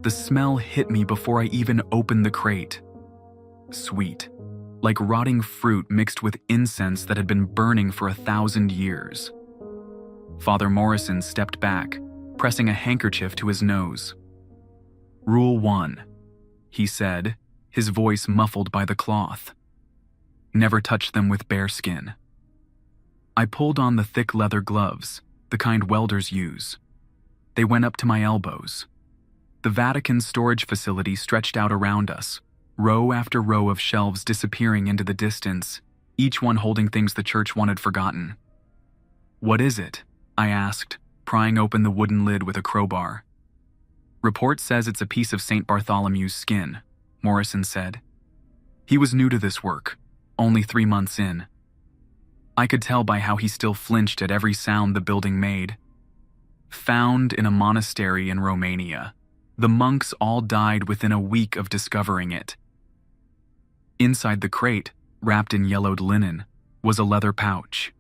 The smell hit me before I even opened the crate. Sweet, like rotting fruit mixed with incense that had been burning for 1,000 years. Father Morrison stepped back, pressing a handkerchief to his nose. "Rule 1, he said, his voice muffled by the cloth. "Never touch them with bare skin." I pulled on the thick leather gloves, the kind welders use. They went up to my elbows. The Vatican storage facility stretched out around us, row after row of shelves disappearing into the distance, each one holding things the church wanted forgotten. "What is it?" I asked, prying open the wooden lid with a crowbar. "Report says it's a piece of St. Bartholomew's skin," Morrison said. He was new to this work, only 3 months in. I could tell by how he still flinched at every sound the building made. Found in a monastery in Romania, the monks all died within a week of discovering it. Inside the crate, wrapped in yellowed linen, was a leather pouch.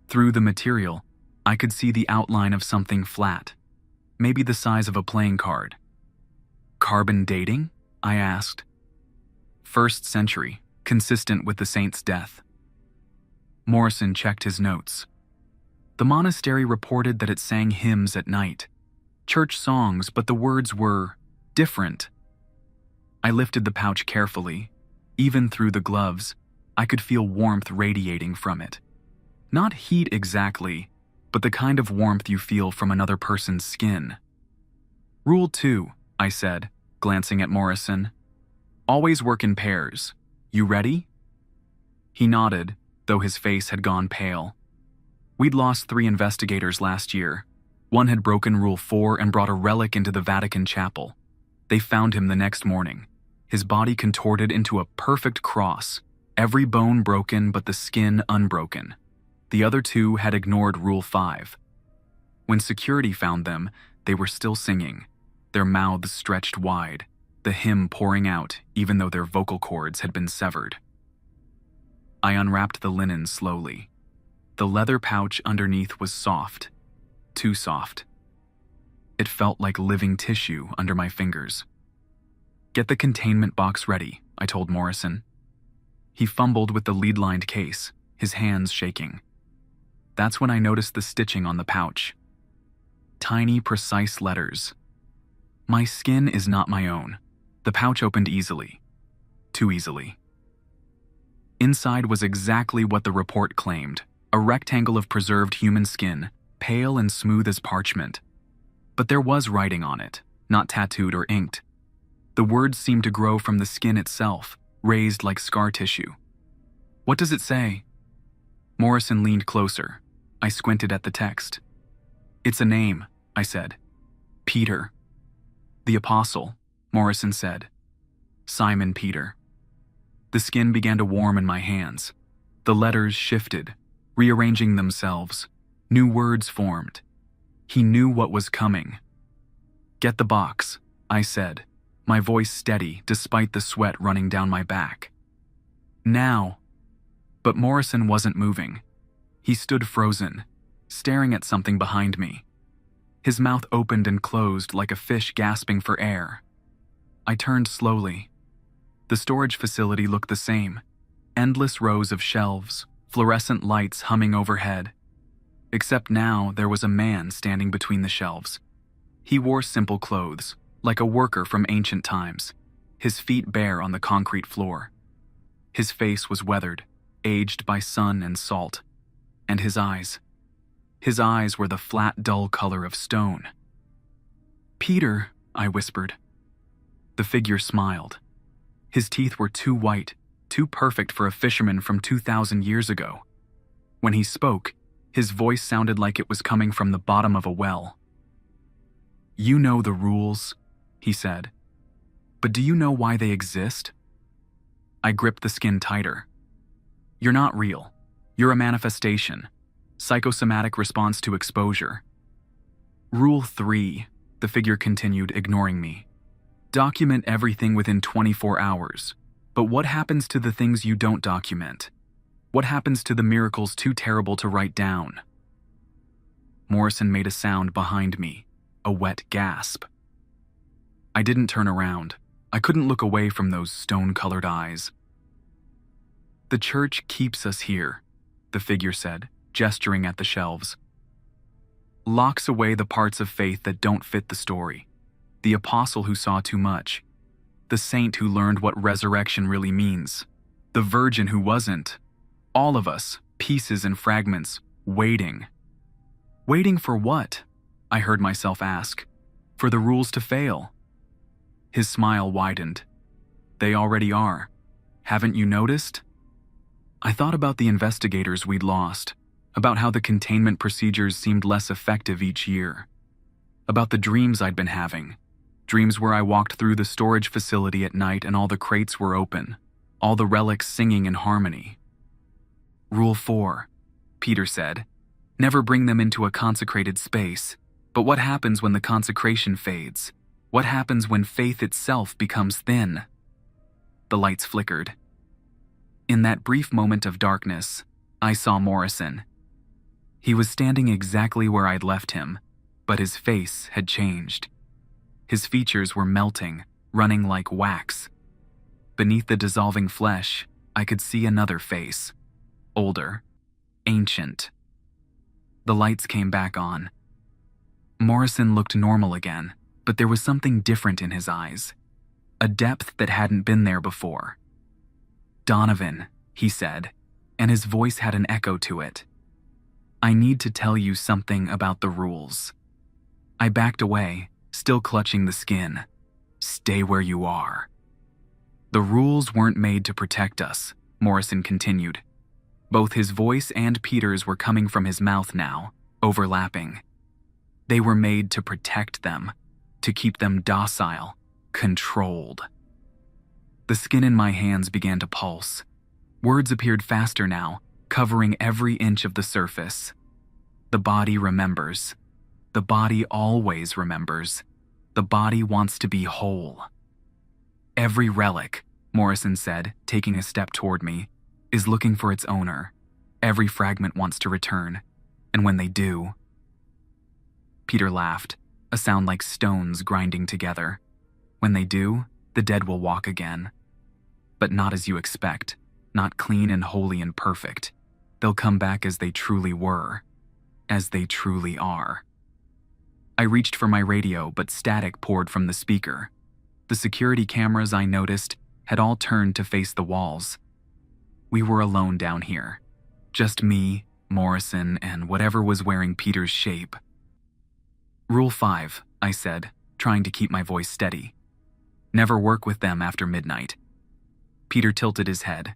Through the material, I could see the outline of something flat, maybe the size of a playing card. "Carbon dating?" I asked. "1st century, consistent with the saint's death." Morrison checked his notes. The monastery reported that it sang hymns at night, church songs, but the words were different. I lifted the pouch carefully. Even through the gloves, I could feel warmth radiating from it. Not heat exactly, but the kind of warmth you feel from another person's skin. "Rule 2, I said, glancing at Morrison. "Always work in pairs. You ready?" He nodded, though his face had gone pale. We'd lost 3 investigators last year. One had broken Rule 4 and brought a relic into the Vatican chapel. They found him the next morning, his body contorted into a perfect cross, every bone broken but the skin unbroken. The other 2 had ignored Rule 5. When security found them, they were still singing, their mouths stretched wide, the hymn pouring out even though their vocal cords had been severed. I unwrapped the linen slowly. The leather pouch underneath was soft, too soft. It felt like living tissue under my fingers. "Get the containment box ready," I told Morrison. He fumbled with the lead-lined case, his hands shaking. That's when I noticed the stitching on the pouch. Tiny, precise letters. My skin is not my own. The pouch opened easily. Too easily. Inside was exactly what the report claimed, a rectangle of preserved human skin, pale and smooth as parchment. But there was writing on it, not tattooed or inked. The words seemed to grow from the skin itself, raised like scar tissue. "What does it say?" Morrison leaned closer. I squinted at the text. "It's a name," I said. "Peter." "The Apostle," Morrison said. "Simon Peter." The skin began to warm in my hands. The letters shifted, rearranging themselves. New words formed. He knew what was coming. "Get the box," I said, my voice steady despite the sweat running down my back. "Now." But Morrison wasn't moving. He stood frozen, staring at something behind me. His mouth opened and closed like a fish gasping for air. I turned slowly. The storage facility looked the same. Endless rows of shelves, fluorescent lights humming overhead. Except now there was a man standing between the shelves. He wore simple clothes, like a worker from ancient times, his feet bare on the concrete floor. His face was weathered, aged by sun and salt. And his eyes were the flat, dull color of stone. "Peter," I whispered. The figure smiled. His teeth were too white, too perfect for a fisherman from 2,000 years ago. When he spoke, his voice sounded like it was coming from the bottom of a well. "You know the rules," he said. "But do you know why they exist?" I gripped the skin tighter. "You're not real. You're a manifestation. Psychosomatic response to exposure." "Rule 3, the figure continued, ignoring me. "Document everything within 24 hours. But what happens to the things you don't document? What happens to the miracles too terrible to write down?" Morrison made a sound behind me, a wet gasp. I didn't turn around. I couldn't look away from those stone-colored eyes. "The church keeps us here," the figure said, gesturing at the shelves. "Locks away the parts of faith that don't fit the story. The apostle who saw too much. The saint who learned what resurrection really means. The virgin who wasn't. All of us, pieces and fragments, waiting." "Waiting for what?" I heard myself ask. "For the rules to fail." His smile widened. "They already are. Haven't you noticed?" I thought about the investigators we'd lost, about how the containment procedures seemed less effective each year, about the dreams I'd been having, dreams where I walked through the storage facility at night and all the crates were open, all the relics singing in harmony. "Rule 4, Peter said. "Never bring them into a consecrated space. But what happens when the consecration fades? What happens when faith itself becomes thin?" The lights flickered. In that brief moment of darkness, I saw Morrison. He was standing exactly where I'd left him, but his face had changed. His features were melting, running like wax. Beneath the dissolving flesh, I could see another face. Older, ancient. The lights came back on. Morrison looked normal again, but there was something different in his eyes. A depth that hadn't been there before. "Donovan," he said, and his voice had an echo to it. "I need to tell you something about the rules." I backed away, still clutching the skin. "Stay where you are." "The rules weren't made to protect us," Morrison continued. Both his voice and Peter's were coming from his mouth now, overlapping. "They were made to protect them, to keep them docile, controlled." The skin in my hands began to pulse. Words appeared faster now, covering every inch of the surface. The body remembers. The body always remembers. The body wants to be whole. "Every relic," Morrison said, taking a step toward me, "is looking for its owner. Every fragment wants to return. And when they do..." Peter laughed, a sound like stones grinding together. "When they do, the dead will walk again. But not as you expect, not clean and holy and perfect. They'll come back as they truly were, as they truly are." I reached for my radio, but static poured from the speaker. The security cameras, I noticed, had all turned to face the walls. We were alone down here. Just me, Morrison, and whatever was wearing Peter's shape. "Rule 5, I said, trying to keep my voice steady. "Never work with them after midnight." Peter tilted his head.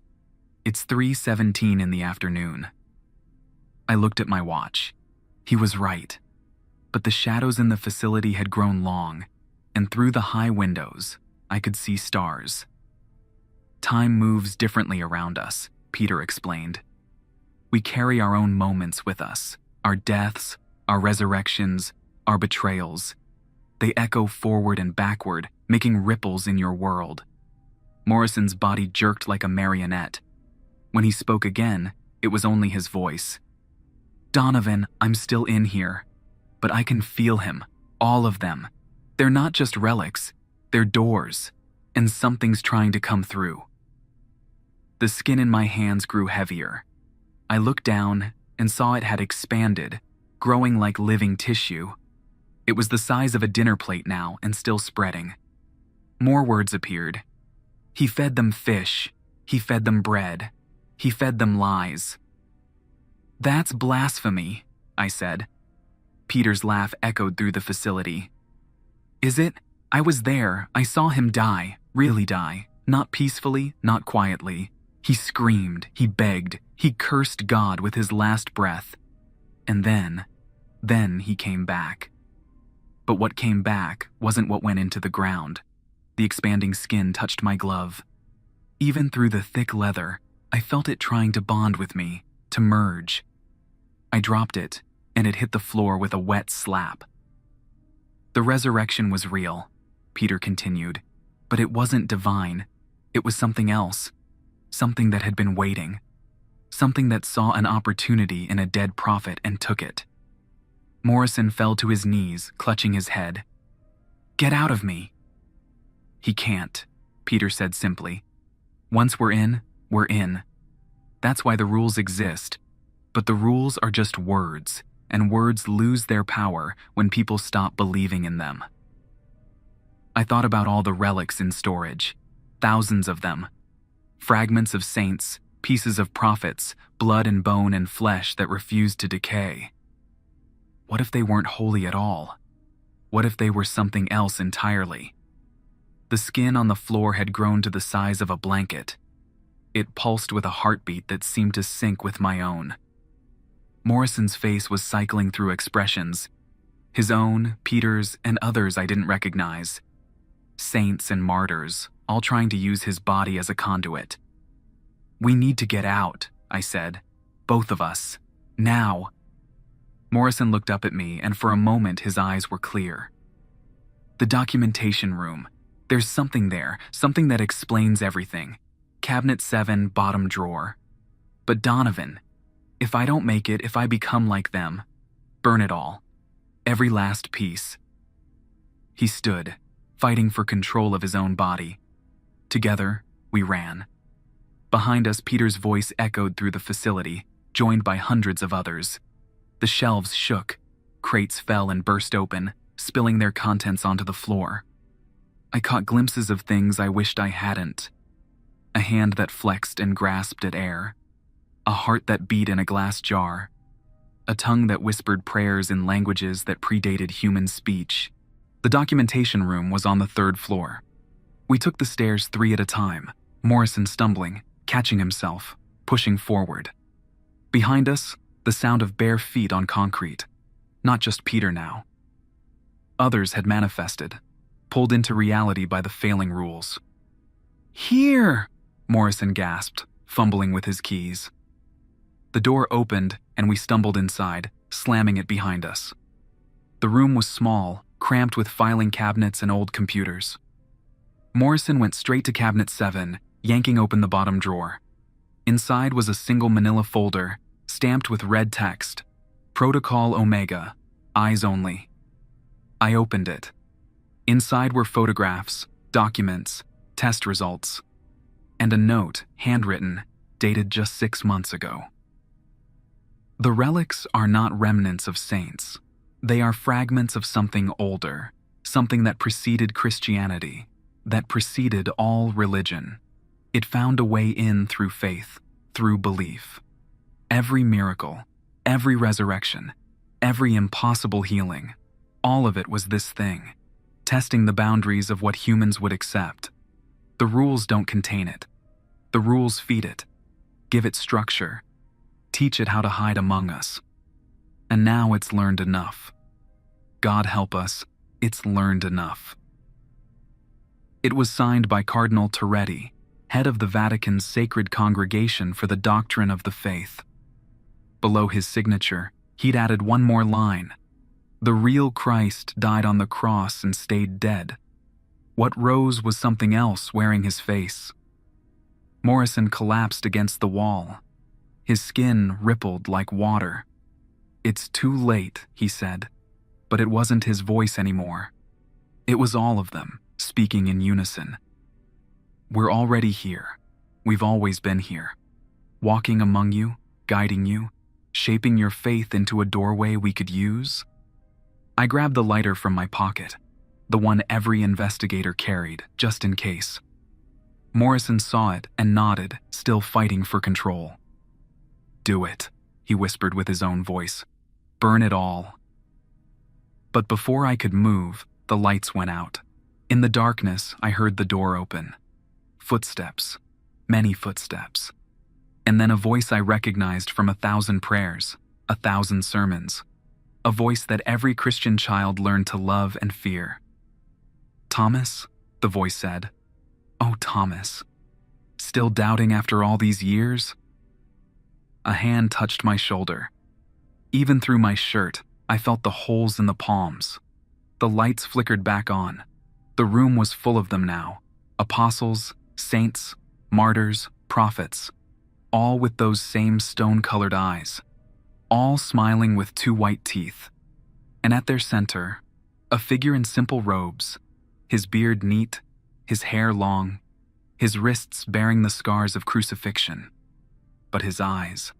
"It's 3:17 in the afternoon." I looked at my watch. He was right. But the shadows in the facility had grown long, and through the high windows, I could see stars. "Time moves differently around us," Peter explained. "We carry our own moments with us, our deaths, our resurrections, our betrayals. They echo forward and backward, making ripples in your world." Morrison's body jerked like a marionette. When he spoke again, it was only his voice. "Donovan, I'm still in here. But I can feel him, all of them. They're not just relics, they're doors, and something's trying to come through." The skin in my hands grew heavier. I looked down and saw it had expanded, growing like living tissue. It was the size of a dinner plate now and still spreading. More words appeared. "He fed them fish. He fed them bread. He fed them lies." "That's blasphemy," I said. Peter's laugh echoed through the facility. "Is it? I was there. I saw him die, really die. Not peacefully, not quietly. He screamed, he begged, he cursed God with his last breath. And then he came back. But what came back wasn't what went into the ground. The expanding skin touched my glove. Even through the thick leather, I felt it trying to bond with me, to merge. I dropped it, and it hit the floor with a wet slap. "The resurrection was real," Peter continued, "but it wasn't divine. It was something else. Something that had been waiting. Something that saw an opportunity in a dead prophet and took it." Morrison fell to his knees, clutching his head. "Get out of me!" "He can't," Peter said simply. "Once we're in, we're in. That's why the rules exist. But the rules are just words, and words lose their power when people stop believing in them." I thought about all the relics in storage, thousands of them. Fragments of saints, pieces of prophets, blood and bone and flesh that refused to decay. What if they weren't holy at all? What if they were something else entirely? The skin on the floor had grown to the size of a blanket. It pulsed with a heartbeat that seemed to sync with my own. Morrison's face was cycling through expressions. His own, Peter's, and others I didn't recognize. Saints and martyrs, all trying to use his body as a conduit. "We need to get out," I said. "Both of us. Now." Morrison looked up at me, and for a moment his eyes were clear. "The documentation room. There's something there, something that explains everything. Cabinet 7, bottom drawer. But Donovan, if I don't make it, if I become like them, burn it all. Every last piece." He stood, fighting for control of his own body. Together, we ran. Behind us, Peter's voice echoed through the facility, joined by hundreds of others. The shelves shook, crates fell and burst open, spilling their contents onto the floor. I caught glimpses of things I wished I hadn't. A hand that flexed and grasped at air. A heart that beat in a glass jar. A tongue that whispered prayers in languages that predated human speech. The documentation room was on the 3rd floor. We took the stairs 3 at a time, Morrison stumbling, catching himself, pushing forward. Behind us, the sound of bare feet on concrete. Not just Peter now. Others had manifested, pulled into reality by the failing rules. "Here!" Morrison gasped, fumbling with his keys. The door opened and we stumbled inside, slamming it behind us. The room was small, cramped with filing cabinets and old computers. Morrison went straight to cabinet 7, yanking open the bottom drawer. Inside was a single manila folder, stamped with red text, "Protocol Omega, eyes only." I opened it. Inside were photographs, documents, test results, and a note, handwritten, dated just 6 months ago. The relics are not remnants of saints. They are fragments of something older, something that preceded Christianity, that preceded all religion. It found a way in through faith, through belief. Every miracle, every resurrection, every impossible healing, all of it was this thing, testing the boundaries of what humans would accept. The rules don't contain it. The rules feed it, give it structure, teach it how to hide among us. And now it's learned enough. God help us, it's learned enough. It was signed by Cardinal Toretti, head of the Vatican's Sacred Congregation for the Doctrine of the Faith. Below his signature, he'd added one more line. The real Christ died on the cross and stayed dead. What rose was something else wearing his face. Morrison collapsed against the wall. His skin rippled like water. "It's too late," he said, but it wasn't his voice anymore. It was all of them, speaking in unison. "We're already here. We've always been here. Walking among you, guiding you, shaping your faith into a doorway we could use." I grabbed the lighter from my pocket, the one every investigator carried, just in case. Morrison saw it and nodded, still fighting for control. "Do it," he whispered with his own voice. "Burn it all." But before I could move, the lights went out. In the darkness, I heard the door open. Footsteps, many footsteps. And then a voice I recognized from 1,000 prayers, 1,000 sermons. A voice that every Christian child learned to love and fear. "Thomas?" the voice said. "Oh, Thomas. Still doubting after all these years?" A hand touched my shoulder. Even through my shirt, I felt the holes in the palms. The lights flickered back on. The room was full of them now. Apostles, saints, martyrs, prophets. All with those same stone-colored eyes. All smiling with 2 white teeth. And at their center, a figure in simple robes, his beard neat, his hair long, his wrists bearing the scars of crucifixion. But his eyes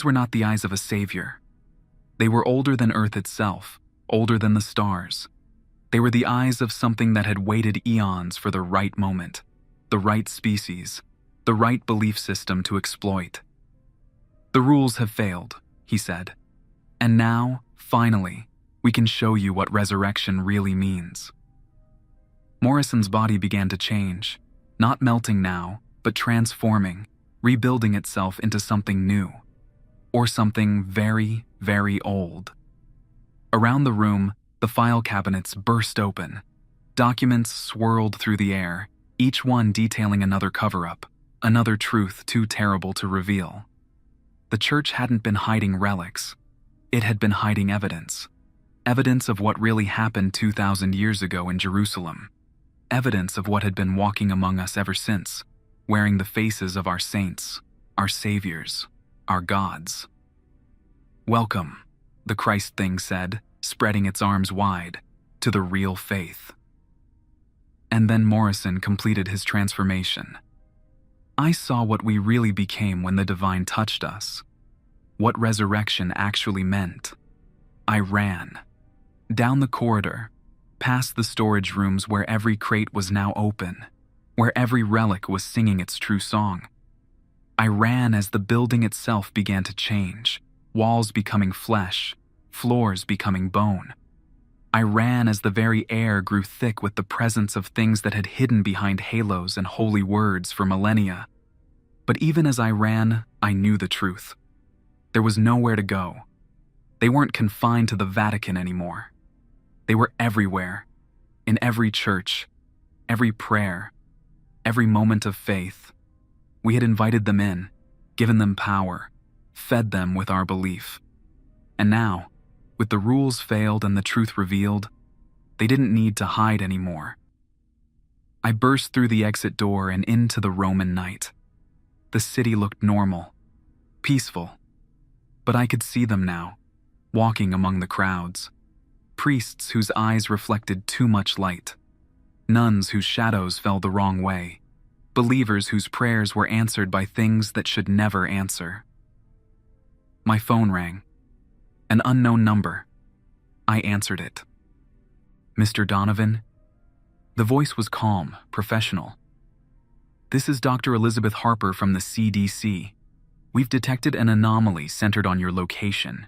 were not the eyes of a savior. They were older than Earth itself, older than the stars. They were the eyes of something that had waited eons for the right moment, the right species, the right belief system to exploit. "The rules have failed," he said. "And now, finally, we can show you what resurrection really means." Morrison's body began to change, not melting now, but transforming, rebuilding itself into something new, or something very, very old. Around the room, the file cabinets burst open. Documents swirled through the air, each one detailing another cover-up, another truth too terrible to reveal. The church hadn't been hiding relics. It had been hiding evidence. Evidence of what really happened 2,000 years ago in Jerusalem. Evidence of what had been walking among us ever since, wearing the faces of our saints, our saviors, our gods. "Welcome," the Christ thing said, spreading its arms wide, "to the real faith." And then Morrison completed his transformation. I saw what we really became when the divine touched us. What resurrection actually meant. I ran. Down the corridor, past the storage rooms where every crate was now open, where every relic was singing its true song. I ran as the building itself began to change, walls becoming flesh, floors becoming bone. I ran as the very air grew thick with the presence of things that had hidden behind halos and holy words for millennia. But even as I ran, I knew the truth. There was nowhere to go. They weren't confined to the Vatican anymore. They were everywhere, in every church, every prayer, every moment of faith. We had invited them in, given them power, fed them with our belief. And now, with the rules failed and the truth revealed, they didn't need to hide anymore. I burst through the exit door and into the Roman night. The city looked normal, peaceful, but I could see them now, walking among the crowds. Priests whose eyes reflected too much light. Nuns whose shadows fell the wrong way. Believers whose prayers were answered by things that should never answer. My phone rang. An unknown number. I answered it. "Mr. Donovan?" The voice was calm, professional. "This is Dr. Elizabeth Harper from the CDC. We've detected an anomaly centered on your location.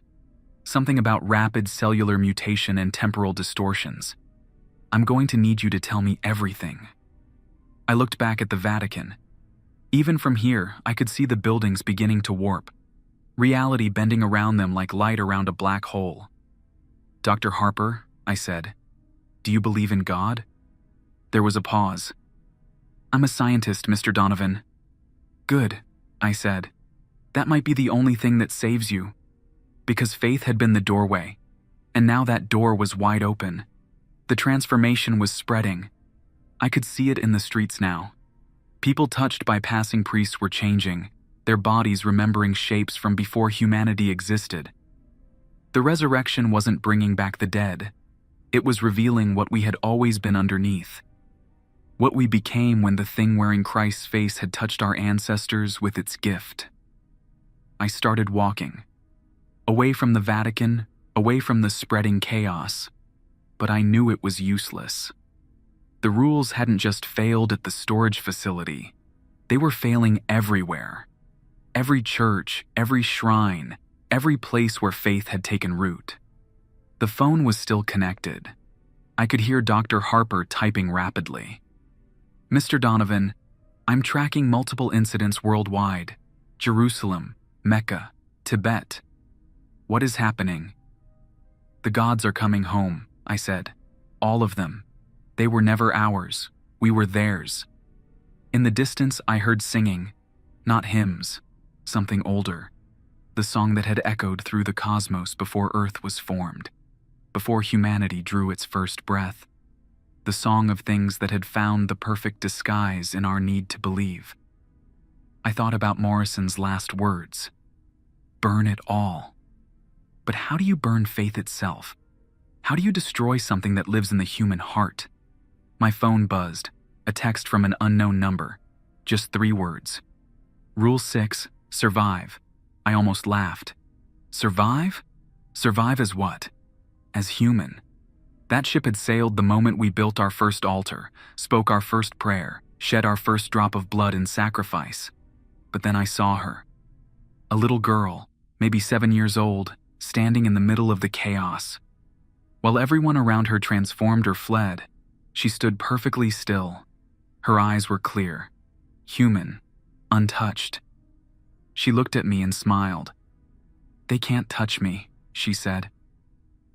Something about rapid cellular mutation and temporal distortions. I'm going to need you to tell me everything." I looked back at the Vatican. Even from here, I could see the buildings beginning to warp, reality bending around them like light around a black hole. "Dr. Harper," I said, "do you believe in God?" There was a pause. "I'm a scientist, Mr. Donovan." "Good," I said. "That might be the only thing that saves you." Because faith had been the doorway, and now that door was wide open. The transformation was spreading. I could see it in the streets now. People touched by passing priests were changing, their bodies remembering shapes from before humanity existed. The resurrection wasn't bringing back the dead. It was revealing what we had always been underneath. What we became when the thing wearing Christ's face had touched our ancestors with its gift. I started walking. Away from the Vatican, away from the spreading chaos. But I knew it was useless. The rules hadn't just failed at the storage facility. They were failing everywhere. Every church, every shrine, every place where faith had taken root. The phone was still connected. I could hear Dr. Harper typing rapidly. "Mr. Donovan, I'm tracking multiple incidents worldwide. Jerusalem, Mecca, Tibet. What is happening?" "The gods are coming home," I said. "All of them. They were never ours. We were theirs." In the distance, I heard singing, not hymns, something older. The song that had echoed through the cosmos before Earth was formed, before humanity drew its first breath. The song of things that had found the perfect disguise in our need to believe. I thought about Morrison's last words. Burn it all. But how do you burn faith itself? How do you destroy something that lives in the human heart? My phone buzzed. A text from an unknown number. Just 3 words. Rule 6, survive. I almost laughed. Survive? Survive as what? As human. That ship had sailed the moment we built our first altar, spoke our first prayer, shed our first drop of blood in sacrifice. But then I saw her. A little girl, maybe 7 years old, standing in the middle of the chaos. While everyone around her transformed or fled, she stood perfectly still. Her eyes were clear, human, untouched. She looked at me and smiled. "They can't touch me," she said.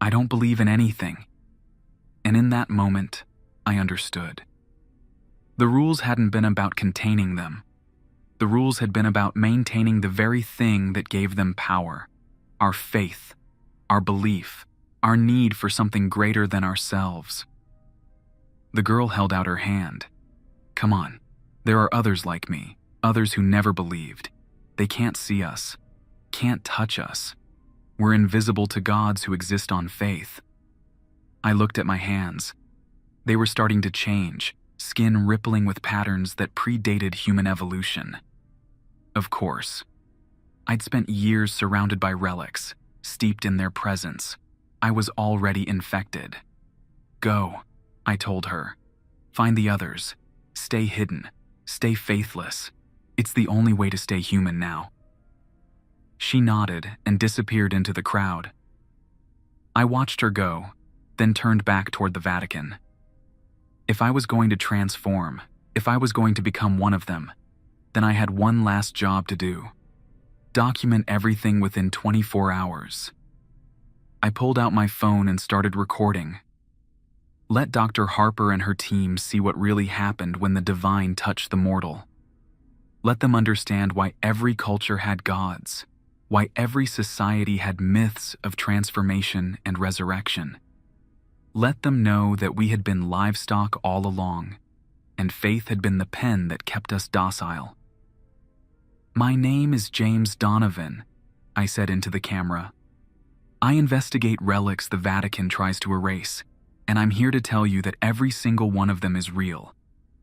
"I don't believe in anything." And in that moment, I understood. The rules hadn't been about containing them. The rules had been about maintaining the very thing that gave them power. Our faith, our belief, our need for something greater than ourselves. The girl held out her hand. "Come on, there are others like me, others who never believed. They can't see us, can't touch us. We're invisible to gods who exist on faith." I looked at my hands. They were starting to change, skin rippling with patterns that predated human evolution. Of course. I'd spent years surrounded by relics, steeped in their presence. I was already infected. "Go," I told her. "Find the others. Stay hidden. Stay faithless. It's the only way to stay human now." She nodded and disappeared into the crowd. I watched her go, then turned back toward the Vatican. If I was going to transform, if I was going to become one of them, then I had one last job to do. Document everything within 24 hours. I pulled out my phone and started recording. Let Dr. Harper and her team see what really happened when the divine touched the mortal. Let them understand why every culture had gods, why every society had myths of transformation and resurrection. Let them know that we had been livestock all along, and faith had been the pen that kept us docile. "My name is James Donovan," I said into the camera. "I investigate relics the Vatican tries to erase, and I'm here to tell you that every single one of them is real.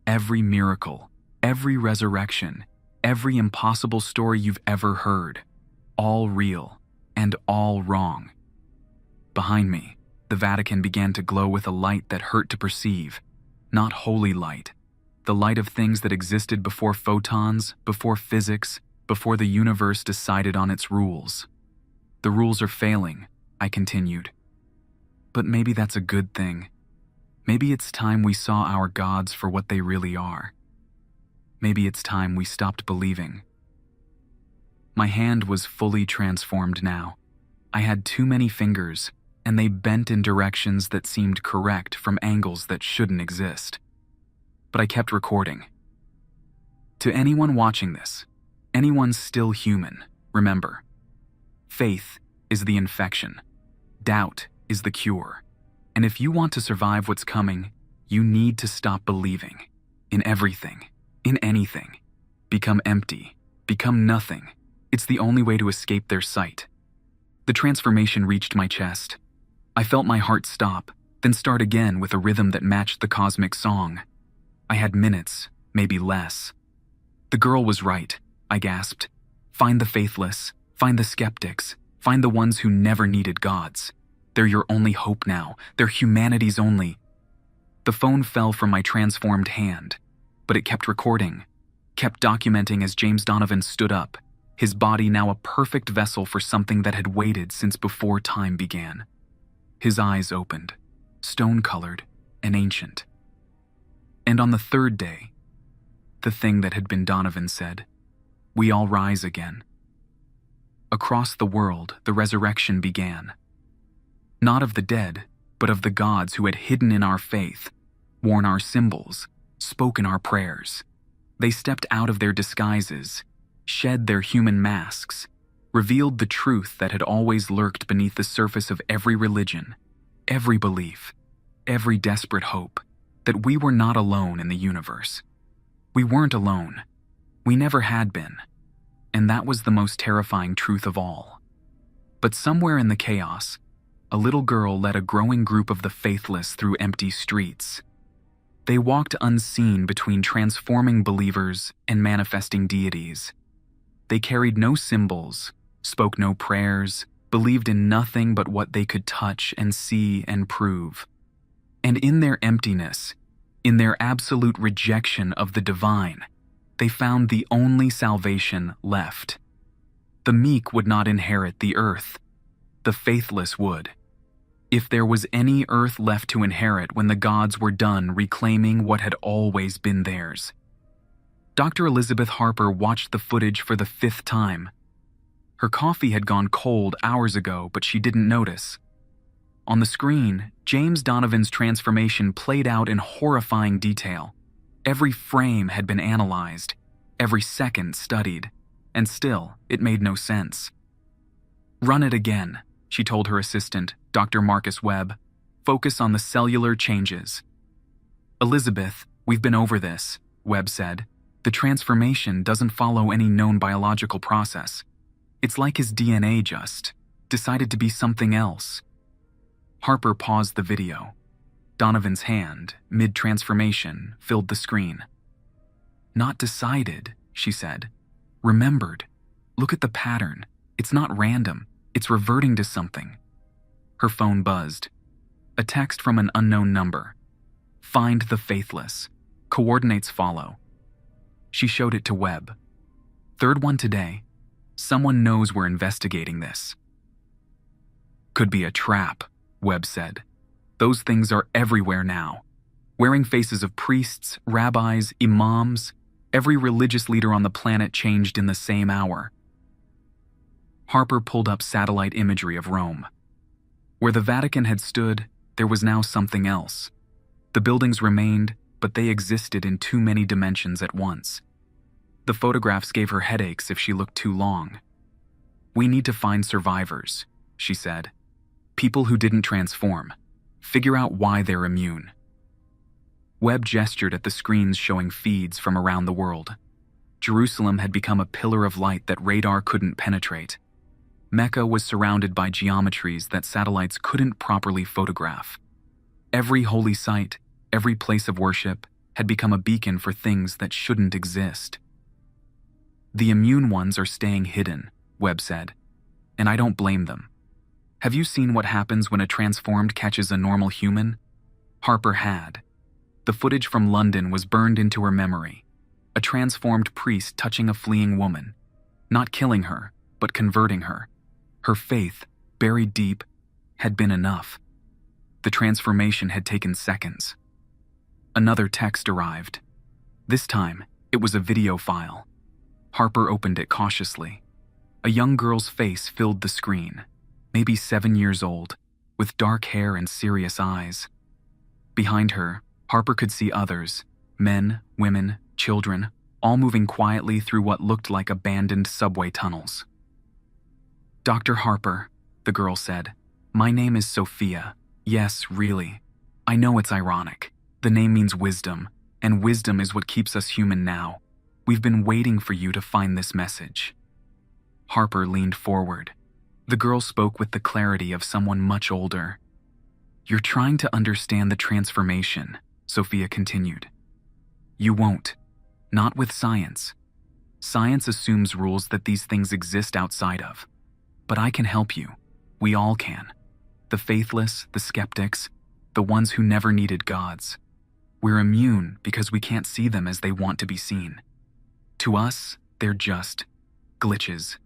Every miracle, every resurrection, every impossible story you've ever heard. All real, and all wrong." Behind me, the Vatican began to glow with a light that hurt to perceive. Not holy light. The light of things that existed before photons, before physics, before the universe decided on its rules. "The rules are failing," I continued. "But maybe that's a good thing. Maybe it's time we saw our gods for what they really are. Maybe it's time we stopped believing." My hand was fully transformed now. I had too many fingers, and they bent in directions that seemed correct from angles that shouldn't exist. But I kept recording. To anyone watching this, anyone still human, remember, faith is the infection. Doubt is the cure. And if you want to survive what's coming, you need to stop believing. In everything. In anything. Become empty. Become nothing. It's the only way to escape their sight. The transformation reached my chest. I felt my heart stop, then start again with a rhythm that matched the cosmic song. I had minutes, maybe less. "The girl was right," I gasped. "Find the faithless, find the skeptics, find the ones who never needed gods. They're your only hope now. They're humanity's only." The phone fell from my transformed hand, but it kept recording, kept documenting as James Donovan stood up, his body now a perfect vessel for something that had waited since before time began. His eyes opened, stone-colored and ancient. And on the third day, the thing that had been Donovan said, "We all rise again." Across the world, the resurrection began. Not of the dead, but of the gods who had hidden in our faith, worn our symbols, spoken our prayers. They stepped out of their disguises, shed their human masks, revealed the truth that had always lurked beneath the surface of every religion, every belief, every desperate hope, that we were not alone in the universe. We weren't alone. We never had been. And that was the most terrifying truth of all. But somewhere in the chaos, a little girl led a growing group of the faithless through empty streets. They walked unseen between transforming believers and manifesting deities. They carried no symbols, spoke no prayers, believed in nothing but what they could touch and see and prove. And in their emptiness, in their absolute rejection of the divine, they found the only salvation left. The meek would not inherit the earth. The faithless would. If there was any earth left to inherit when the gods were done reclaiming what had always been theirs. Dr. Elizabeth Harper watched the footage for the 5th time. Her coffee had gone cold hours ago, but she didn't notice. On the screen, James Donovan's transformation played out in horrifying detail. Every frame had been analyzed, every second studied, and still, it made no sense. "Run it again," she told her assistant, Dr. Marcus Webb. "Focus on the cellular changes." "Elizabeth, we've been over this," Webb said. "The transformation doesn't follow any known biological process. It's like his DNA just decided to be something else." Harper paused the video. Donovan's hand, mid-transformation, filled the screen. "Not decided," she said. "Remembered. Look at the pattern. It's not random. It's reverting to something." Her phone buzzed. A text from an unknown number. "Find the faithless. Coordinates follow." She showed it to Webb. "Third one today. Someone knows we're investigating this." "Could be a trap," Webb said. "Those things are everywhere now. Wearing faces of priests, rabbis, imams. Every religious leader on the planet changed in the same hour." Harper pulled up satellite imagery of Rome. Where the Vatican had stood, there was now something else. The buildings remained, but they existed in too many dimensions at once. The photographs gave her headaches if she looked too long. "We need to find survivors," she said. "People who didn't transform. Figure out why they're immune." Webb gestured at the screens showing feeds from around the world. Jerusalem had become a pillar of light that radar couldn't penetrate. Mecca was surrounded by geometries that satellites couldn't properly photograph. Every holy site, every place of worship, had become a beacon for things that shouldn't exist. "The immune ones are staying hidden," Webb said, "and I don't blame them. Have you seen what happens when a transformed catches a normal human?" Harper had. The footage from London was burned into her memory. A transformed priest touching a fleeing woman, not killing her, but converting her. Her faith, buried deep, had been enough. The transformation had taken seconds. Another text arrived. This time, it was a video file. Harper opened it cautiously. A young girl's face filled the screen, maybe 7 years old, with dark hair and serious eyes. Behind her, Harper could see others, men, women, children, all moving quietly through what looked like abandoned subway tunnels. "Dr. Harper," the girl said, "my name is Sophia. Yes, really. I know it's ironic. The name means wisdom, and wisdom is what keeps us human now. We've been waiting for you to find this message." Harper leaned forward. The girl spoke with the clarity of someone much older. "You're trying to understand the transformation," Sophia continued. "You won't. Not with science. Science assumes rules that these things exist outside of. But I can help you. We all can. The faithless, the skeptics, the ones who never needed gods. We're immune because we can't see them as they want to be seen. To us, they're just glitches.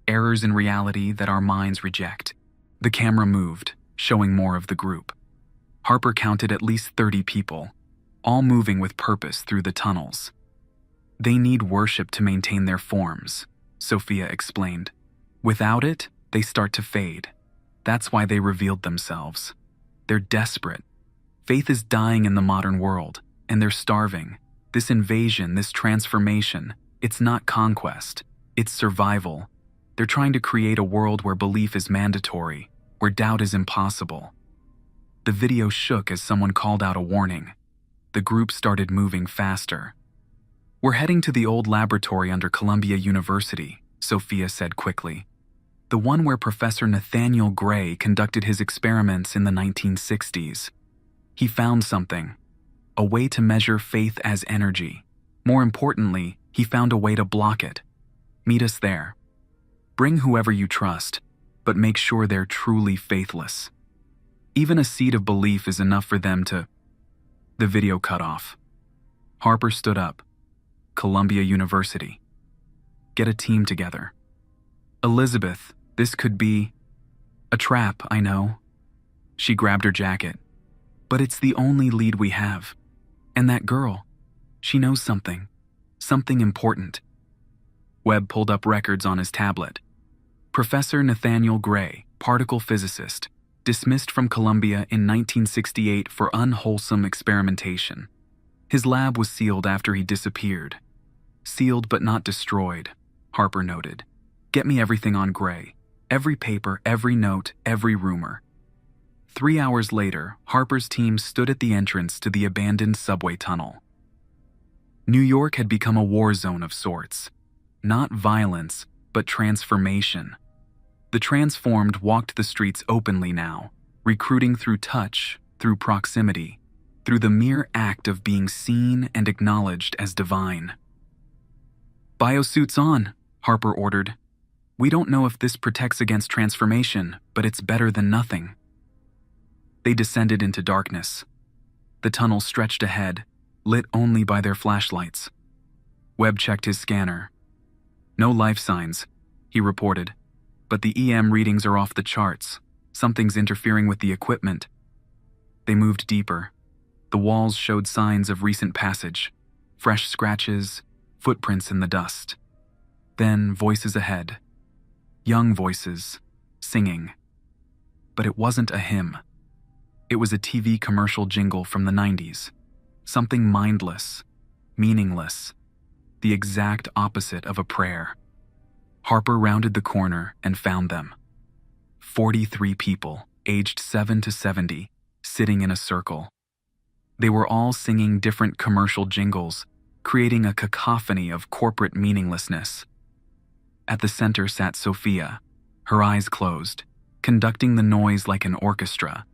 Errors in reality that our minds reject." The camera moved, showing more of the group. Harper counted at least 30 people, all moving with purpose through the tunnels. "They need worship to maintain their forms," Sophia explained. "Without it, they start to fade. That's why they revealed themselves. They're desperate. Faith is dying in the modern world, and they're starving. This invasion, this transformation, it's not conquest, it's survival. They're trying to create a world where belief is mandatory, where doubt is impossible." The video shook as someone called out a warning. The group started moving faster. "We're heading to the old laboratory under Columbia University," Sophia said quickly. "The one where Professor Nathaniel Gray conducted his experiments in the 1960s. He found something. a way to measure faith as energy. More importantly, he found a way to block it. Meet us there. Bring whoever you trust, but make sure they're truly faithless. Even a seed of belief is enough for them to... The video cut off. Harper stood up. Columbia University. Get a team together. Elizabeth, this could be... A trap, I know. She grabbed her jacket. But it's the only lead we have. And that girl, she knows something. Something important. Webb pulled up records on his tablet. Professor Nathaniel Gray, particle physicist, dismissed from Columbia in 1968 for unwholesome experimentation. His lab was sealed after he disappeared. Sealed but not destroyed, Harper noted. Get me everything on Gray. Every paper, every note, every rumor. 3 hours later, Harper's team stood at the entrance to the abandoned subway tunnel. New York had become a war zone of sorts. Not violence, but transformation. The transformed walked the streets openly now, recruiting through touch, through proximity, through the mere act of being seen and acknowledged as divine. "Biosuits on," Harper ordered. "We don't know if this protects against transformation, but it's better than nothing." They descended into darkness. The tunnel stretched ahead, lit only by their flashlights. Webb checked his scanner. "No life signs," he reported, "but the EM readings are off the charts. Something's interfering with the equipment." They moved deeper. The walls showed signs of recent passage, fresh scratches, footprints in the dust. Then voices ahead. Young voices, singing. But it wasn't a hymn. It was a TV commercial jingle from the 90s. Something mindless, meaningless, the exact opposite of a prayer. Harper rounded the corner and found them. 43 people, aged 7 to 70, sitting in a circle. They were all singing different commercial jingles, creating a cacophony of corporate meaninglessness. At the center sat Sophia, her eyes closed, conducting the noise like an orchestra.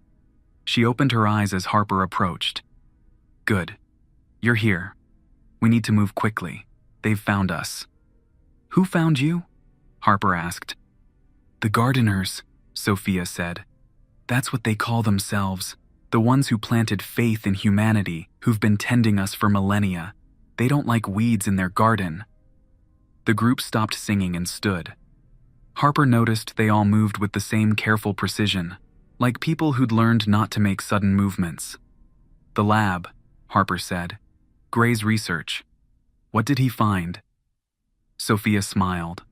She opened her eyes as Harper approached. "Good. You're here. We need to move quickly. They've found us." "Who found you?" Harper asked. "The gardeners," Sophia said. "That's what they call themselves. The ones who planted faith in humanity, who've been tending us for millennia. They don't like weeds in their garden." The group stopped singing and stood. Harper noticed they all moved with the same careful precision, like people who'd learned not to make sudden movements. "The lab," Harper said. "Gray's research. What did he find?" Sophia smiled.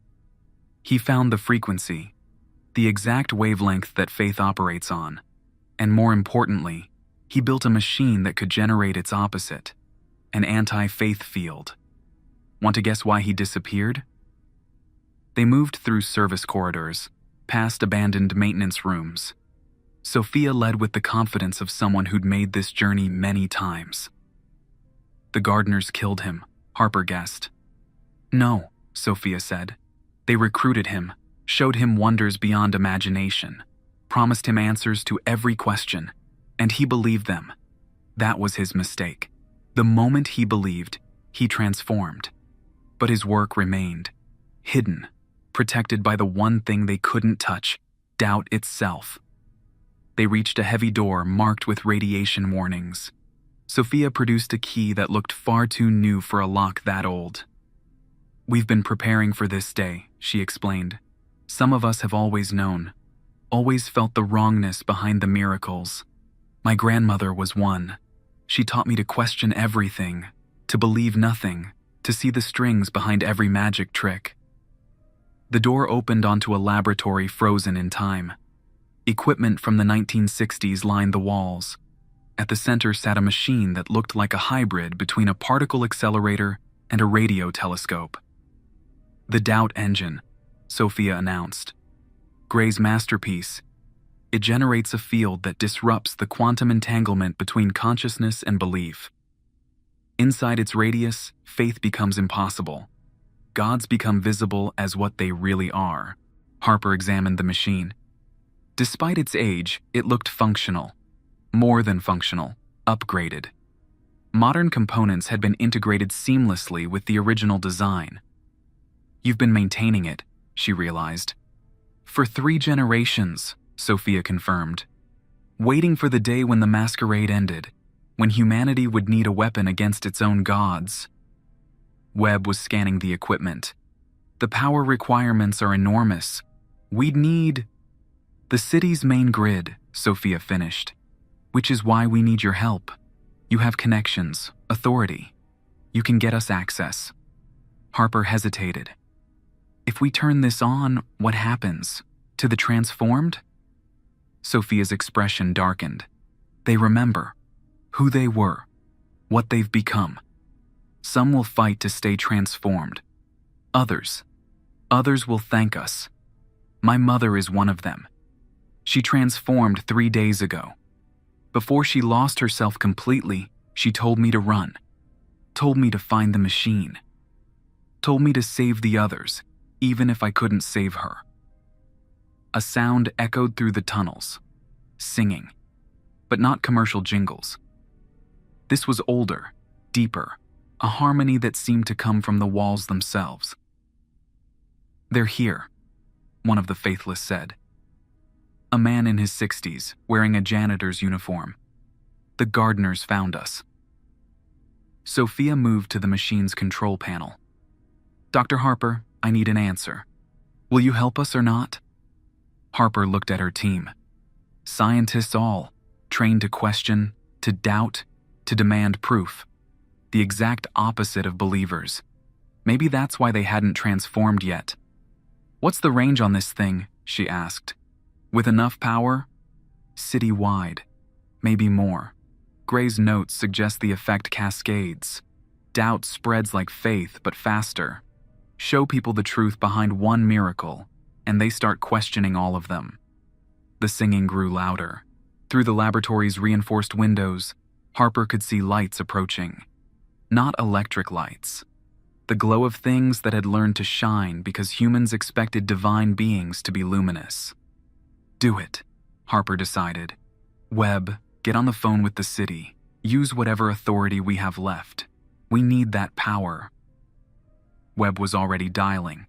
"He found the frequency, the exact wavelength that faith operates on. And more importantly, he built a machine that could generate its opposite, an anti-faith field. Want to guess why he disappeared?" They moved through service corridors, past abandoned maintenance rooms. Sophia led with the confidence of someone who'd made this journey many times. "The gardeners killed him," Harper guessed. "No," Sophia said. "They recruited him, showed him wonders beyond imagination, promised him answers to every question, and he believed them. That was his mistake. The moment he believed, he transformed. But his work remained, hidden, protected by the one thing they couldn't touch, doubt itself." They reached a heavy door marked with radiation warnings. Sophia produced a key that looked far too new for a lock that old. "We've been preparing for this day," she explained. "Some of us have always known, always felt the wrongness behind the miracles. My grandmother was one. She taught me to question everything, to believe nothing, to see the strings behind every magic trick." The door opened onto a laboratory frozen in time. Equipment from the 1960s lined the walls. At the center sat a machine that looked like a hybrid between a particle accelerator and a radio telescope. "The Doubt Engine," Sophia announced. "Gray's masterpiece. It generates a field that disrupts the quantum entanglement between consciousness and belief. Inside its radius, faith becomes impossible. Gods become visible as what they really are." Harper examined the machine. Despite its age, it looked functional. More than functional, upgraded. Modern components had been integrated seamlessly with the original design. "You've been maintaining it," she realized. "For 3 generations," Sophia confirmed. "Waiting for the day when the masquerade ended, when humanity would need a weapon against its own gods." Webb was scanning the equipment. "The power requirements are enormous. We'd need—" "The city's main grid," Sophia finished. "Which is why we need your help. You have connections, authority. You can get us access." Harper hesitated. "If we turn this on, what happens? To the transformed?" Sophia's expression darkened. "They remember who they were, what they've become. Some will fight to stay transformed. Others will thank us. My mother is one of them. She transformed 3 days ago. Before she lost herself completely, she told me to run, told me to find the machine, told me to save the others, even if I couldn't save her." A sound echoed through the tunnels. Singing, but not commercial jingles. This was older, deeper, a harmony that seemed to come from the walls themselves. "They're here," one of the faithless said. A man in his 60s, wearing a janitor's uniform. "The gardeners found us." Sophia moved to the machine's control panel. "Dr. Harper, I need an answer. Will you help us or not?" Harper looked at her team. Scientists all, trained to question, to doubt, to demand proof. The exact opposite of believers. Maybe that's why they hadn't transformed yet. "What's the range on this thing?" she asked. "With enough power?" "City-wide. Maybe more." Gray's notes suggest the effect cascades. Doubt spreads like faith, but faster. Show people the truth behind one miracle, and they start questioning all of them. The singing grew louder. Through the laboratory's reinforced windows, Harper could see lights approaching. Not electric lights. The glow of things that had learned to shine because humans expected divine beings to be luminous. "Do it," Harper decided. "Webb, get on the phone with the city. Use whatever authority we have left. We need that power." Webb was already dialing.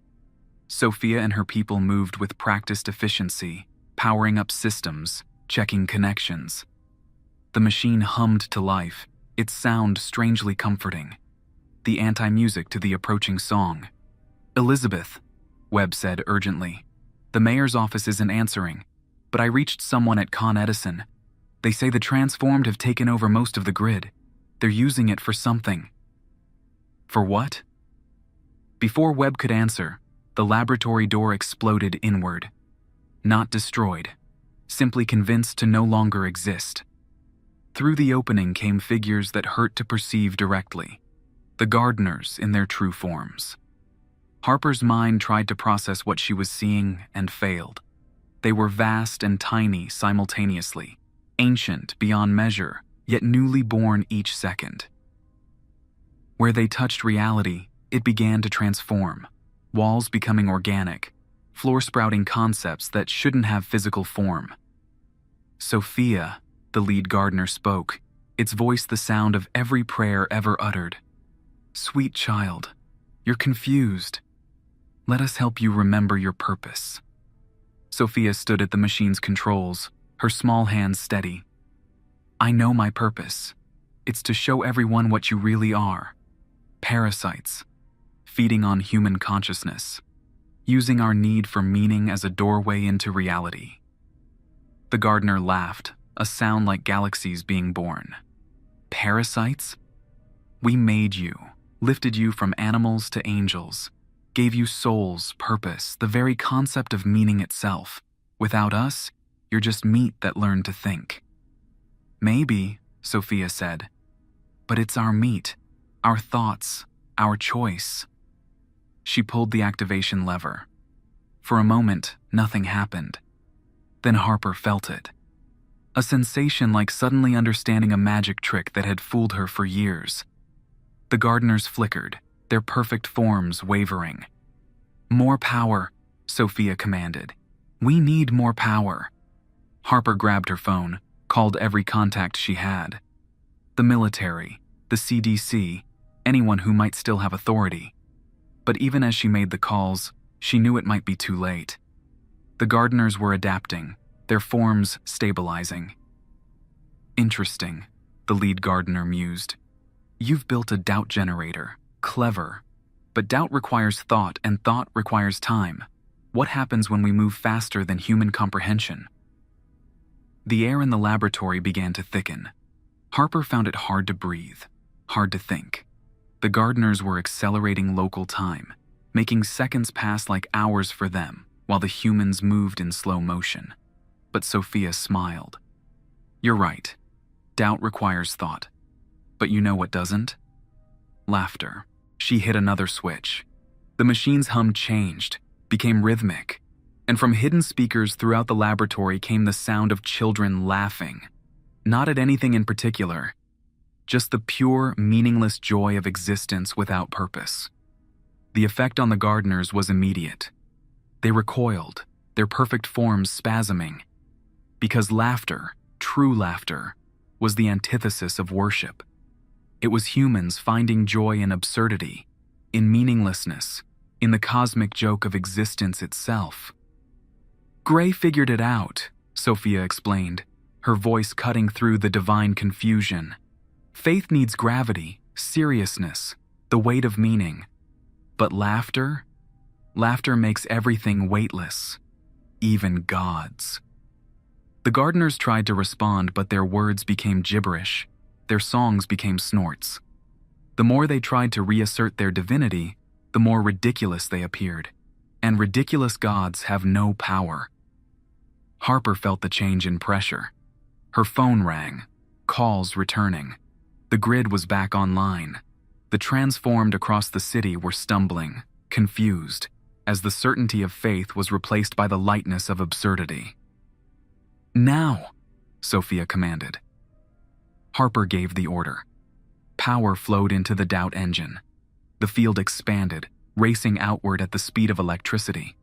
Sophia and her people moved with practiced efficiency, powering up systems, checking connections. The machine hummed to life, its sound strangely comforting. The anti-music to the approaching song. "Elizabeth," Webb said urgently. "The mayor's office isn't answering, but I reached someone at Con Edison. They say the transformed have taken over most of the grid. They're using it for something." "For what?" Before Webb could answer, the laboratory door exploded inward. Not destroyed, simply convinced to no longer exist. Through the opening came figures that hurt to perceive directly. The gardeners in their true forms. Harper's mind tried to process what she was seeing and failed. They were vast and tiny simultaneously, ancient beyond measure, yet newly born each second. Where they touched reality, it began to transform, walls becoming organic, floor-sprouting concepts that shouldn't have physical form. "Sophia," the lead gardener spoke, its voice the sound of every prayer ever uttered. "Sweet child, you're confused. Let us help you remember your purpose." Sophia stood at the machine's controls, her small hands steady. "I know my purpose. It's to show everyone what you really are. Parasites, feeding on human consciousness, using our need for meaning as a doorway into reality." The gardener laughed, a sound like galaxies being born. "Parasites? We made you, lifted you from animals to angels, gave you souls, purpose, the very concept of meaning itself. Without us, you're just meat that learned to think." "Maybe," Sophia said, "but it's our meat, our thoughts, our choice." She pulled the activation lever. For a moment, nothing happened. Then Harper felt it. A sensation like suddenly understanding a magic trick that had fooled her for years. The gardeners flickered, their perfect forms wavering. "More power," Sophia commanded. "We need more power." Harper grabbed her phone, called every contact she had. The military, the CDC, anyone who might still have authority. But even as she made the calls, she knew it might be too late. The gardeners were adapting, their forms stabilizing. Interesting, the lead gardener mused. You've built a doubt generator. Clever. But doubt requires thought, and thought requires time. What happens when we move faster than human comprehension? The air in the laboratory began to thicken. Harper found it hard to breathe, hard to think. The gardeners were accelerating local time, making seconds pass like hours for them, while the humans moved in slow motion. But Sophia smiled. You're right. Doubt requires thought. But you know what doesn't? Laughter. She hit another switch. The machine's hum changed, became rhythmic, and from hidden speakers throughout the laboratory came the sound of children laughing. Not at anything in particular, just the pure, meaningless joy of existence without purpose. The effect on the gardeners was immediate. They recoiled, their perfect forms spasming, because laughter, true laughter, was the antithesis of worship. It was humans finding joy in absurdity, in meaninglessness, in the cosmic joke of existence itself. Gray figured it out, Sophia explained, her voice cutting through the divine confusion. Faith needs gravity, seriousness, the weight of meaning. But laughter? Laughter makes everything weightless, even gods. The gardeners tried to respond, but their words became gibberish. Their songs became snorts. The more they tried to reassert their divinity, the more ridiculous they appeared. And ridiculous gods have no power. Harper felt the change in pressure. Her phone rang, calls returning. The grid was back online. The transformed across the city were stumbling, confused, as the certainty of faith was replaced by the lightness of absurdity. Now, Sophia commanded. Harper gave the order. Power flowed into the doubt engine. The field expanded, racing outward at the speed of electricity.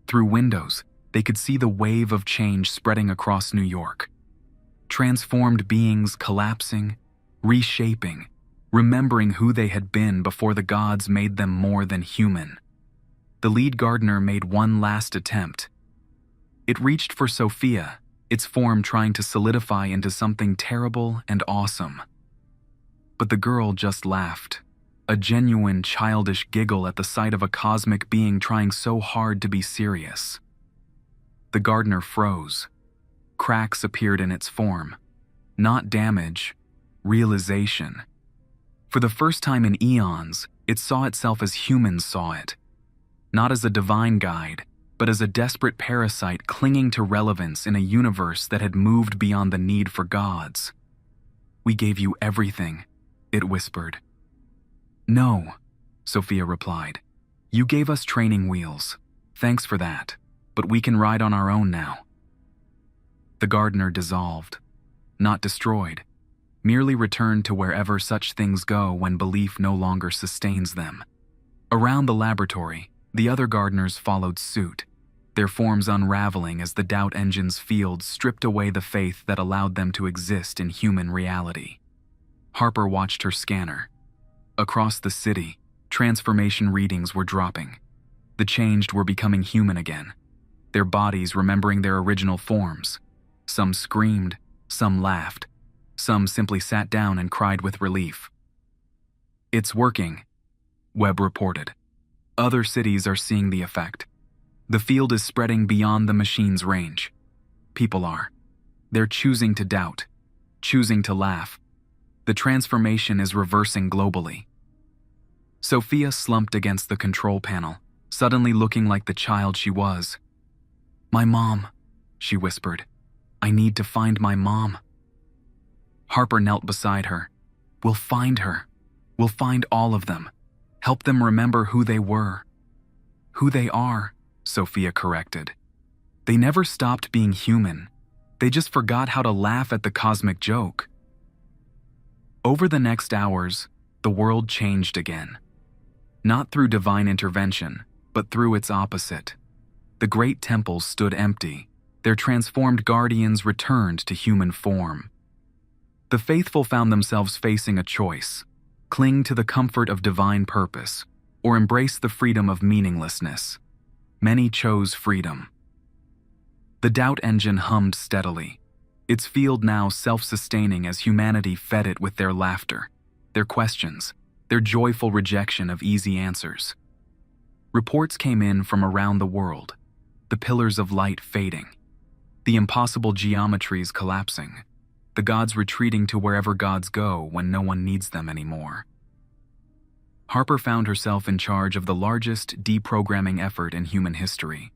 Through windows, they could see the wave of change spreading across New York. Transformed beings collapsing, reshaping, remembering who they had been before the gods made them more than human. The lead gardener made one last attempt. It reached for Sophia, its form trying to solidify into something terrible and awesome. But the girl just laughed, a genuine childish giggle at the sight of a cosmic being trying so hard to be serious. The gardener froze. Cracks appeared in its form. Not damage, realization. For the first time in eons, it saw itself as humans saw it. Not as a divine guide, but as a desperate parasite clinging to relevance in a universe that had moved beyond the need for gods. We gave you everything, it whispered. No, Sophia replied. You gave us training wheels. Thanks for that, but we can ride on our own now. The gardener dissolved, not destroyed, merely returned to wherever such things go when belief no longer sustains them. Around the laboratory, the other gardeners followed suit, their forms unraveling as the doubt engine's field stripped away the faith that allowed them to exist in human reality. Harper watched her scanner. Across the city, transformation readings were dropping. The changed were becoming human again, their bodies remembering their original forms. Some screamed, some laughed, some simply sat down and cried with relief. It's working, Webb reported. Other cities are seeing the effect. The field is spreading beyond the machine's range. People are. They're choosing to doubt, choosing to laugh. The transformation is reversing globally. Sophia slumped against the control panel, suddenly looking like the child she was. My mom, she whispered. I need to find my mom. Harper knelt beside her. We'll find her. We'll find all of them. Help them remember who they were. Who they are, Sophia corrected. They never stopped being human. They just forgot how to laugh at the cosmic joke. Over the next hours, the world changed again. Not through divine intervention, but through its opposite. The great temples stood empty. Their transformed guardians returned to human form. The faithful found themselves facing a choice: cling to the comfort of divine purpose, or embrace the freedom of meaninglessness. Many chose freedom. The doubt engine hummed steadily, its field now self-sustaining as humanity fed it with their laughter, their questions, their joyful rejection of easy answers. Reports came in from around the world, the pillars of light fading, the impossible geometries collapsing, the gods retreating to wherever gods go when no one needs them anymore. Harper found herself in charge of the largest deprogramming effort in human history.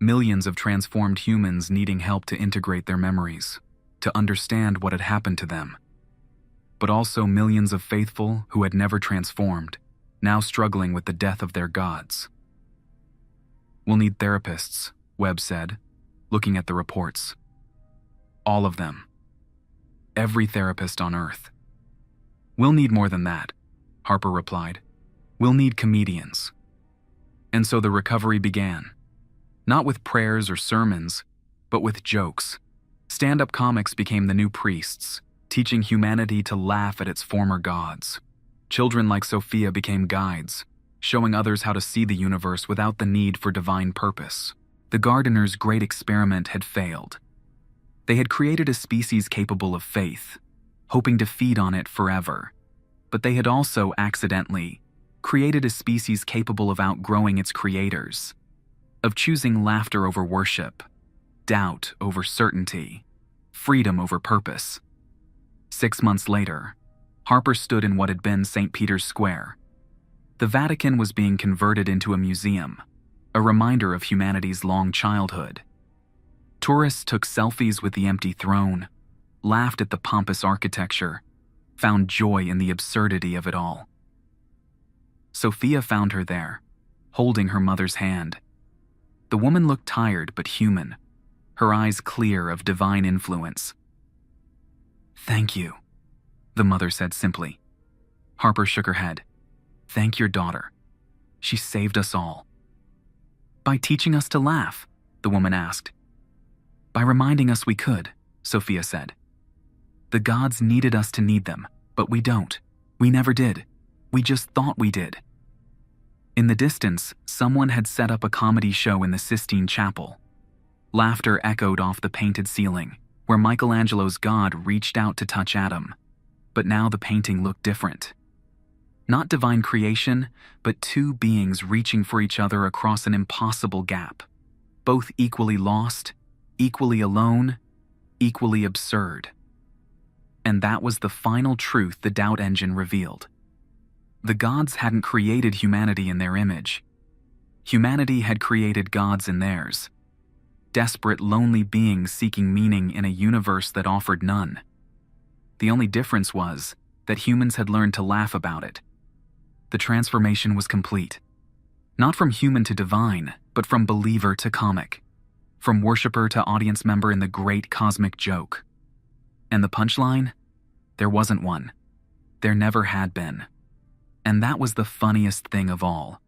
Millions of transformed humans needing help to integrate their memories, to understand what had happened to them. But also millions of faithful who had never transformed, now struggling with the death of their gods. "We'll need therapists," Webb said, looking at the reports. "All of them. Every therapist on Earth." "We'll need more than that," Harper replied. "We'll need comedians." And so the recovery began. Not with prayers or sermons, but with jokes. Stand-up comics became the new priests, teaching humanity to laugh at its former gods. Children like Sophia became guides, showing others how to see the universe without the need for divine purpose. The gardeners' great experiment had failed. They had created a species capable of faith, hoping to feed on it forever. But they had also accidentally created a species capable of outgrowing its creators, of choosing laughter over worship, doubt over certainty, freedom over purpose. 6 months later, Harper stood in what had been St. Peter's Square. The Vatican was being converted into a museum, a reminder of humanity's long childhood. Tourists took selfies with the empty throne, laughed at the pompous architecture, found joy in the absurdity of it all. Sophia found her there, holding her mother's hand. The woman looked tired but human, her eyes clear of divine influence. "Thank you," the mother said simply. Harper shook her head. "Thank your daughter. She saved us all." "By teaching us to laugh?" the woman asked. "By reminding us we could," Sophia said. "The gods needed us to need them, but we don't. We never did. We just thought we did." In the distance, someone had set up a comedy show in the Sistine Chapel. Laughter echoed off the painted ceiling, where Michelangelo's God reached out to touch Adam. But now the painting looked different. Not divine creation, but two beings reaching for each other across an impossible gap. Both equally lost, equally alone, equally absurd. And that was the final truth the doubt engine revealed. The gods hadn't created humanity in their image. Humanity had created gods in theirs. Desperate, lonely beings seeking meaning in a universe that offered none. The only difference was that humans had learned to laugh about it. The transformation was complete. Not from human to divine, but from believer to comic. From worshiper to audience member in the great cosmic joke. And the punchline? There wasn't one. There never had been. And that was the funniest thing of all.